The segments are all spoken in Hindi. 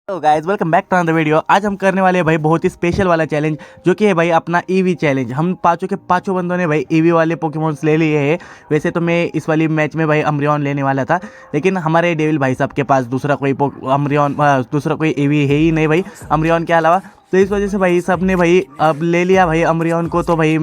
तो guys welcome back to another video. आज हम करने वाले हैं भाई बहुत ही स्पेशल वाला चैलेंज, जो कि है भाई अपना ईवी चैलेंज। हम पांचों के पांचों बंदों ने भाई ईवी वाले पोकेमॉन्स ले लिए हैं। वैसे तो मैं इस वाली मैच में भाई अमरियन लेने वाला था, लेकिन हमारे डेविल भाई साहब के पास दूसरा कोई दूसरा कोई ईवी है ही नहीं भाई अमरियन के अलावा। तो इस वजह से भाई सब ने भाई अब ले लिया भाई अमरियन को। तो भाई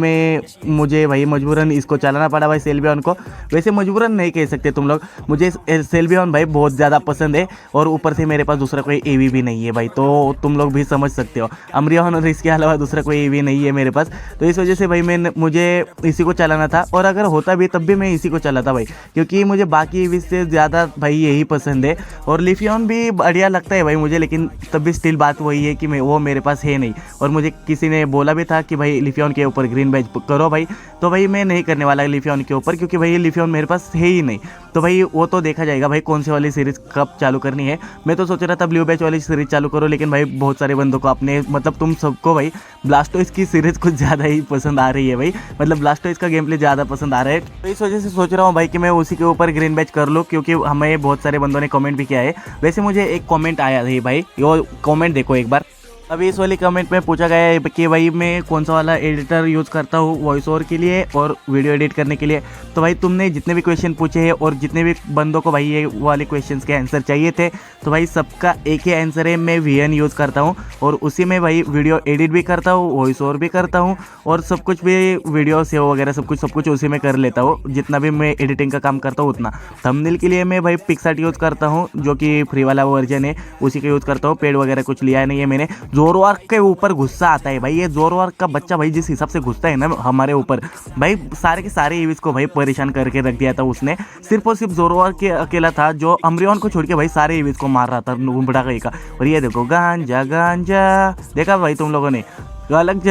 मुझे भाई मजबूरन इसको चलाना पड़ा भाई सेल्बियन को। वैसे मजबूरन नहीं कह सकते तुम लोग, मुझे सेल्बियन भाई बहुत ज़्यादा पसंद है और ऊपर से मेरे पास दूसरा कोई ईवी भी नहीं है भाई, तो तुम लोग भी समझ सकते हो अमरियन और इसके अलावा दूसरा कोई ईवी नहीं है मेरे पास। तो इस वजह से भाई मुझे इसी को चलाना था, और अगर होता भी तब भी मैं इसी को चलाता भाई, क्योंकि मुझे बाकी ईवी से ज़्यादा भाई यही पसंद है। और लिफियन भी बढ़िया लगता है भाई मुझे, लेकिन तब भी स्टिल बात वही है कि वो मेरे पास है नहीं। और मुझे किसी ने बोला भी था कि भाई लिफियन के ऊपर ग्रीन बैज करो भाई, तो भाई मैं नहीं करने वाला लिफियन के ऊपर, क्योंकि भाई लिफियन मेरे पास है ही नहीं। तो भाई वो तो देखा जाएगा भाई कौन सी वाली सीरीज़ कब चालू करनी है। मैं तो सोच रहा था ब्लू बैच वाली सीरीज़ चालू करो, लेकिन भाई बहुत सारे बंदों को अपने मतलब तुम सबको भाई ब्लास्टोइस की सीरीज़ कुछ ज़्यादा ही पसंद आ रही है भाई, मतलब ब्लास्टोइस का गेम प्ले ज़्यादा पसंद आ रहा है। तो इस वजह से सोच रहा हूँ भाई कि मैं उसी के ऊपर ग्रीन बैच कर लूँ, क्योंकि हमें बहुत सारे बंदों ने कमेंट भी किया है। वैसे मुझे एक कमेंट आया था भाई, वो कमेंट देखो एक बार। अभी इस वाली कमेंट में पूछा गया है कि भाई मैं कौन सा वाला एडिटर यूज़ करता हूँ वॉइस ओवर के लिए और वीडियो एडिट करने के लिए। तो भाई तुमने जितने भी क्वेश्चन पूछे हैं और जितने भी बंदों को भाई ये वाले क्वेश्चंस के आंसर चाहिए थे, तो भाई सबका एक ही आंसर है, मैं VN यूज़ करता हूँ और उसी में भाई वीडियो एडिट भी करता हूँ, वॉइस ओवर भी करता हूँ और सब कुछ भी वीडियो सेव वगैरह सब कुछ उसी में कर लेता हूँ। जितना भी मैं एडिटिंग का काम करता हूँ उतना। थंबनेल के लिए मैं भाई पिक्सआर्ट यूज़ करता हूँ, जो कि फ्री वाला वर्जन है, उसी का यूज़ करता हूँ। पेड वगैरह कुछ लिया नहीं है मैंने। जोरवार्क के ऊपर गुस्सा आता है भाई, ये जोरवार्क का बच्चा भाई जिस हिसाब से घुसता है ना हमारे ऊपर भाई, सारे के सारे ईवीज को भाई परेशान करके रख दिया था उसने। सिर्फ और सिर्फ जोरवार्क के अकेला था जो अमरियन को छोड़ के भाई सारे ईवीज को मार रहा था बुढ़ा कहीं का। और ये देखो गांजा गांजा, देखा भाई तुम लोगों ने गलत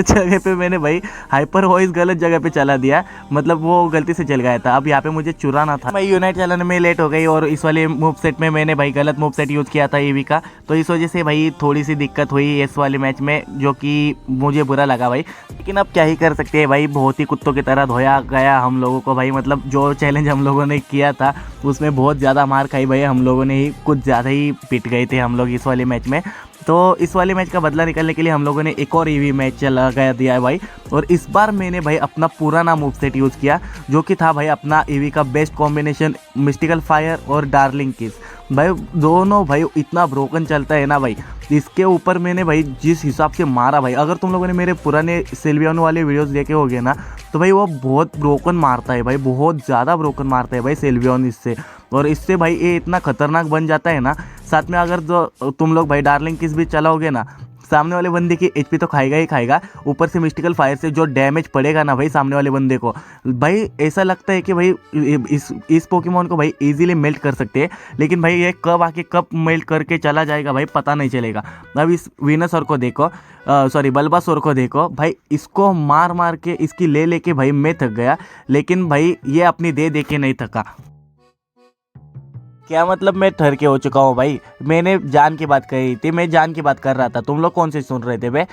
जगह पे मैंने भाई हाइपर वॉइस गलत जगह पे चला दिया, मतलब वो गलती से चल गया था। अब यहाँ पे मुझे चुराना था। मैं यूनाइट चलाने में लेट हो गई और इस वाले मूव सेट में मैंने भाई गलत मूव सेट यूज़ किया था ईवी का, तो इस वजह से भाई थोड़ी सी दिक्कत हुई इस वाले मैच में, जो कि मुझे बुरा लगा भाई। लेकिन अब क्या ही कर सकते हैं भाई, बहुत ही कुत्तों की तरह धोया गया हम लोगों को भाई। मतलब जो चैलेंज हम लोगों ने किया था उसमें बहुत ज़्यादा मार खाई भाई हम लोगों ने, ही कुछ ज़्यादा ही पिट गए थे हम लोग इस वाले मैच में। तो इस वाले मैच का बदला निकालने के लिए हम लोगों ने एक और ईवी मैच चला गया दिया है भाई, और इस बार मैंने भाई अपना पुराना मूव सेट यूज़ किया, जो कि था भाई अपना ईवी का बेस्ट कॉम्बिनेशन मिस्टिकल फायर और डार्लिंग किस। भाई दोनों भाई इतना ब्रोकन चलता है ना भाई, इसके ऊपर मैंने भाई जिस हिसाब से मारा भाई, अगर तुम लोगों ने मेरे पुराने सेल्बियन वाले वीडियोस देखे होंगे ना, तो भाई वो बहुत ब्रोकन मारता है भाई, बहुत ज़्यादा ब्रोकन मारता है भाई सेल्बियन इससे। और इससे भाई ये इतना खतरनाक बन जाता है ना। साथ में अगर जो तुम लोग भाई डार्लिंग किस भी चलाओगे ना, सामने वाले बंदे की HP तो खाएगा ही खाएगा, ऊपर से मिस्टिकल फायर से जो डैमेज पड़ेगा ना भाई सामने वाले बंदे को, भाई ऐसा लगता है कि भाई इस पोकेमॉन को भाई इजीली मेल्ट कर सकते हैं। लेकिन भाई ये कब आके कब मेल्ट करके चला जाएगा भाई पता नहीं चलेगा। अब इस वीनसोर को देखो, सॉरी बल्बासोर को देखो भाई, इसको मार मार के इसकी ले लेके भाई मैं थक गया, लेकिन भाई ये अपनी दे के नहीं थका। क्या मतलब मैं ठर के हो चुका हूँ भाई, मैंने जान की बात कही थी, मैं जान की बात कर रहा था, तुम लोग कौन से सुन रहे थे भाई।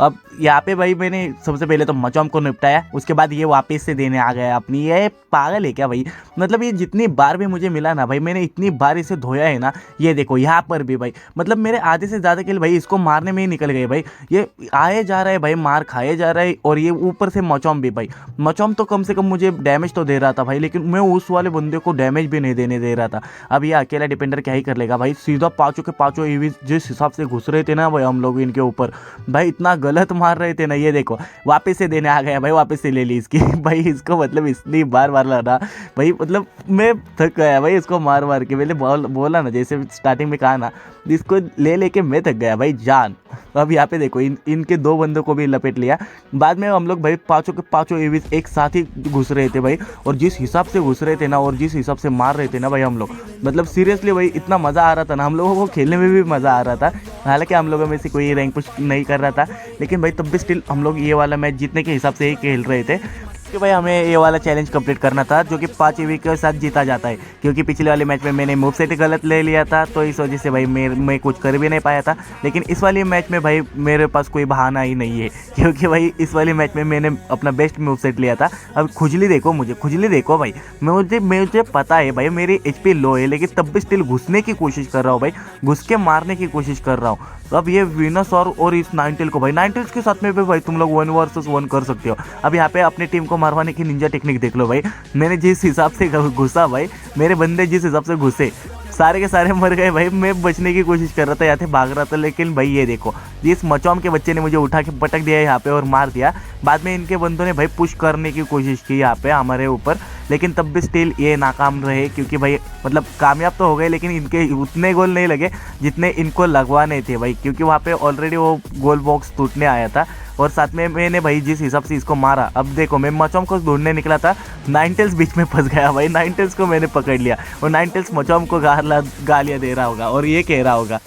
अब यहाँ पे भाई मैंने सबसे पहले तो मचौम को निपटाया, उसके बाद ये वापस से देने आ गया अपनी। ये पागल है क्या भाई, मतलब ये जितनी बार भी मुझे मिला ना भाई, मैंने इतनी बार इसे धोया है ना। ये देखो यहाँ पर भी भाई, मतलब मेरे आधे से ज़्यादा किल भाई इसको मारने में ही निकल गए भाई। ये आए जा रहा है भाई, मार खाए जा रहा है, और ये ऊपर से मचौम भी भाई। मचौम तो कम से कम मुझे डैमेज तो दे रहा था भाई, लेकिन मैं उस वाले बंदे को डैमेज भी नहीं देने दे रहा था। अब ये अकेला डिपेंडर क्या ही कर लेगा भाई, सीधा पाँचों के पाँचों ईवी जिस हिसाब से घुस रहे थे ना भाई हम लोग इनके ऊपर, भाई इतना गलत मार रहे थे ना। ये देखो वापस से देने आ गया भाई, वापस से ले ली इसकी भाई, इसको मतलब इतनी बार लड़ा भाई, मतलब मैं थक गया भाई इसको मार मार के। मैंने बोला ना, जैसे स्टार्टिंग में कहा ना, इसको ले लेके मैं थक गया भाई जान। अब यहाँ पे देखो इनके दो बंदों को भी लपेट लिया। बाद में हम लोग भाई पाँचों के पाँचों ईवीज एक साथ ही घुस रहे थे भाई, और जिस हिसाब से घुस रहे थे ना और जिस हिसाब से मार रहे थे ना भाई हम लोग, मतलब सीरियसली भाई इतना मज़ा आ रहा था ना, हम लोगों को खेलने में भी मज़ा आ रहा था। हालांकि हम लोगों में से कोई रैंक पुश नहीं कर रहा था, लेकिन भाई तब भी स्टिल हम लोग ये वाला मैच जीतने के हिसाब से ही खेल रहे थे। कि भाई हमें ये वाला चैलेंज कंप्लीट करना था, जो कि 5 ईवी के साथ जीता जाता है, क्योंकि पिछले वाले मैच में मैंने मूव सेट गलत ले लिया था, तो इस वजह से भाई मैं कुछ कर भी नहीं पाया था। लेकिन इस वाले मैच में भाई मेरे पास कोई बहाना ही नहीं है, क्योंकि भाई इस वाले मैच में मैंने अपना बेस्ट मूव सेट लिया था। अब खुजली देखो, खुजली देखो भाई, मुझे पता है भाई मेरी HP लो है, लेकिन तब भी स्टिल घुसने की कोशिश कर रहा हूँ भाई, घुस के मारने की कोशिश कर रहा हूँ। तो अब ये विनस और इस नाइनटेल को भाई, नाइनटेल्स के साथ में भी भाई तुम लोग 1 वर्सेस 1 कर सकते हो। अब यहाँ पे अपनी टीम को मारवाने की निंजा टेक्निक देख लो भाई, मैंने जिस हिसाब से घुसा भाई, मेरे बंदे जिस हिसाब से घुसे सारे के सारे मर गए भाई। मैं बचने की कोशिश कर रहा था, यहाँ से भाग रहा था, लेकिन भाई ये देखो इस मचौम के बच्चे ने मुझे उठा के पटक दिया यहाँ पे और मार दिया। बाद में इनके बंदों ने भाई पुश करने की कोशिश की यहाँ पे हमारे ऊपर, लेकिन तब भी स्टिल ये नाकाम रहे, क्योंकि भाई मतलब कामयाब तो हो गए, लेकिन इनके उतने गोल नहीं लगे जितने इनको लगवाने थे भाई, क्योंकि वहाँ पे ऑलरेडी वो गोल बॉक्स टूटने आया था। और साथ में मैंने भाई जिस हिसाब से इसको मारा, अब देखो मैं मचौम को ढूंढने निकला था, नाइनटेल्स बीच में फंस गया भाई, नाइनटेल्स को मैंने पकड़ लिया और नाइनटेल्स मचौम को गालियाँ दे रहा होगा और ये कह रहा होगा।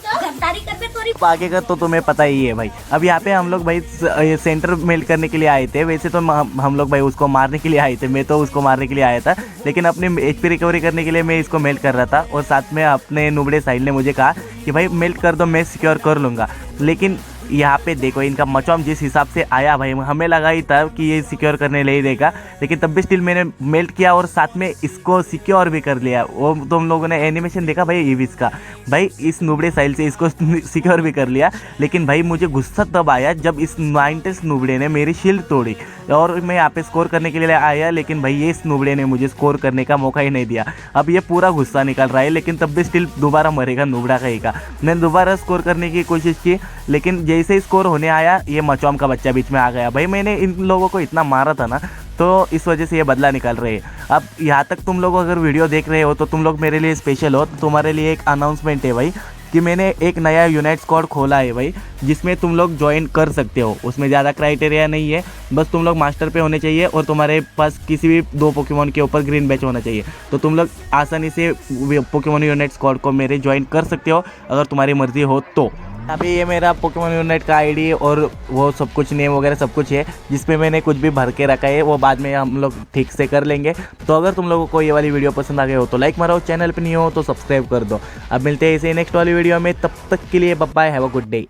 अब आगे का तो तुम्हें पता ही है भाई। अब यहाँ पे हम लोग भाई सेंटर मेल्ट करने के लिए आए थे, वैसे तो हम लोग भाई उसको मारने के लिए आए थे, मैं तो उसको मारने के लिए आया था, लेकिन अपने HP रिकवरी करने के लिए मैं इसको मेल्ट कर रहा था। और साथ में अपने नुबड़े साहिल ने मुझे कहा कि भाई मेल्ट कर दो, मैं सिक्योर कर लूँगा। लेकिन यहाँ पे देखो इनका मचौम जिस हिसाब से आया भाई, हमें लगा ही था कि ये सिक्योर करने नहीं देगा, लेकिन तब भी स्टिल मैंने मेल्ट किया और साथ में इसको सिक्योर भी कर लिया। वो तुम लोगों ने एनिमेशन देखा भाई ईविस का, भाई इस नुबड़े साइल से इसको सिक्योर भी कर लिया। लेकिन भाई मुझे गुस्सा तब आया जब इस नाइनटेल्स नुबड़े ने मेरी शील्ड तोड़ी और मैं यहाँ पे स्कोर करने के लिए आया, लेकिन भाई ये इस नुबड़े ने मुझे स्कोर करने का मौका ही नहीं दिया। अब ये पूरा गुस्सा निकल रहा है, लेकिन तब भी स्टिल दोबारा मरेगा नुबड़ा कहीं का। मैंने दोबारा स्कोर करने की कोशिश की, लेकिन जैसे ही स्कोर होने आया ये मचौम का बच्चा बीच में आ गया भाई। मैंने इन लोगों को इतना मारा था ना, तो इस वजह से ये बदला निकल रहे हैं। अब यहाँ तक तुम लोग अगर वीडियो देख रहे हो तो तुम लोग मेरे लिए स्पेशल हो, तो तुम्हारे लिए एक अनाउंसमेंट है भाई कि मैंने एक नया यूनाइट स्क्वाड खोला है भाई, जिसमें तुम लोग ज्वाइन कर सकते हो। उसमें ज़्यादा क्राइटेरिया नहीं है, बस तुम लोग मास्टर पे होने चाहिए और तुम्हारे पास किसी भी 2 पोकेमोन के ऊपर ग्रीन बैच होना चाहिए, तो तुम लोग आसानी से पोकेमोन यूनाइट स्क्वाड को मेरे ज्वाइन कर सकते हो अगर तुम्हारी मर्जी हो तो। अभी ये मेरा पोकेमोन यूनाइट का ID और वो सब कुछ नेम वगैरह सब कुछ है, जिसमें मैंने कुछ भी भर के रखा है, वो बाद में हम लोग ठीक से कर लेंगे। तो अगर तुम लोगों को ये वाली वीडियो पसंद आ गई हो तो लाइक मारो, चैनल पे नहीं हो तो सब्सक्राइब कर दो। अब मिलते हैं इसे नेक्स्ट वाली वीडियो में, तब तक के लिए bye bye, have a good day.